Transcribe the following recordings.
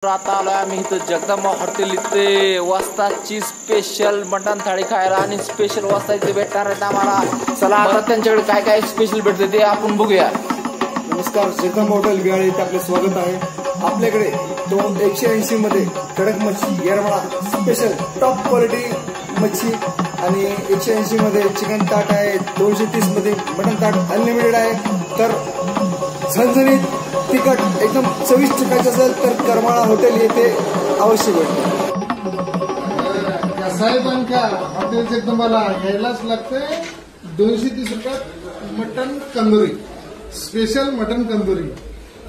आता आलोय आम्ही इथं जगदंबा हॉटेल इथे वस्ताची स्पेशल मटण थाळी खायला आणि स्पेशल वस्ता इथे भेटणार आहेत आम्हाला। चला आता त्यांच्याकडे काय काय स्पेशल भेटते ते आपण बघूया। नमस्कार, जगदंबा हॉटेल बिहार इथे आपले स्वागत आहे। आपल्याकडे 180 मध्ये कडक मच्छी येरमाळा स्पेशल टॉप क्वालिटी मच्छी आणि 180 मध्ये चिकन ताट आहे। 230 मध्ये मटन ताट अनलिमिटेड आहे। तर झणझणीत तिखट एकदम चविष्ट खायचं असेल तर करमाळा हॉटेल येथे अवश्य भेटते। साहेबांच्या हॉटेल जगदंबाला घ्यायलाच लागते 230 रुपयात मटन कंदुरी, स्पेशल मटन कंदुरी।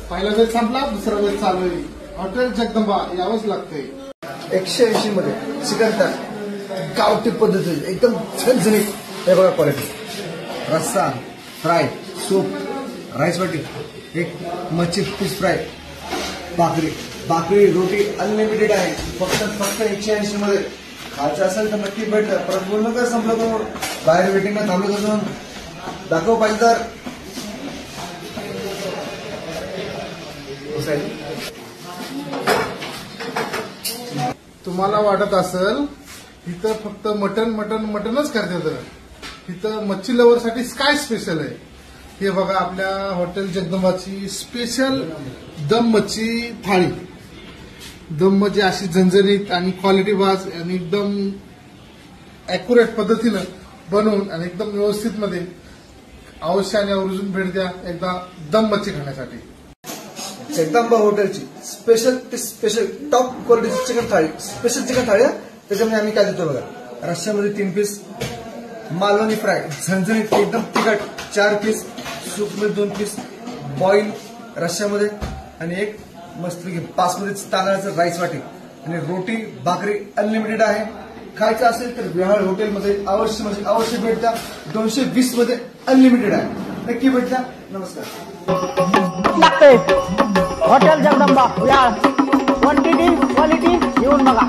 पहिला वेळ संपला, दुसरा वेळ चालू आहे। हॉटेल जगदंबा यावंच लागते। 180 मध्ये चिकन ताट गावठी पद्धतीने एकदम झणझणीत हे बघा क्वालिटी। रस्सा, फ्राय, सूप, राईस वाटी, एक मच्छी फिश फ्राय, भाकरी रोटी अनलिमिटेड आहे। फक्त 180 मध्ये खायचं असेल तर नक्की भेटतं। परत बोलू नका संपलं तर बाहेर वेटिंगला थांबलो जाऊन दाखव पाहिजे तर तुम्हाला वाटत असेल इथं फक्त मटनच करतात, इथं मच्छी लवर साठी काय स्पेशल आहे हे बघा। आपल्या हॉटेल जगदंबाची स्पेशल दम मच्छी थाळी। दम मच्छी अशी झणझणीत आणि क्वालिटी वाज आणि एकदम अॅक्युरेट पद्धतीनं बनवून आणि एकदम व्यवस्थित मध्ये अवश्य आणि आवर्जून भेट द्या एकदा दम मच्छी खाण्यासाठी। जगदंबा हॉटेलची स्पेशल टॉप क्वालिटीची चिकन थाळी, स्पेशल चिकन थाळी। त्याच्यामध्ये आम्ही काय देतो बघा, रश्श्यामध्ये 3 पीस, मालवणी फ्राय झणझणीत एकदम तिखट 4 पीस, सूपमध्ये 2 पीस, बॉईल रश्श्यामध्ये आणि एक मस्त 5 मध्ये तांदळाचं राईस वाटी आणि रोटी भाकरी अनलिमिटेड आहे। खायचं असेल तर विहाळ हॉटेलमध्ये अवश्य भेट द्या। 220 मध्ये अनलिमिटेड आहे, नक्की भेट द्या। नमस्कार। हॉटेल जगदंबा विहाळ क्वांटिटी क्वालिटी येऊन बघा।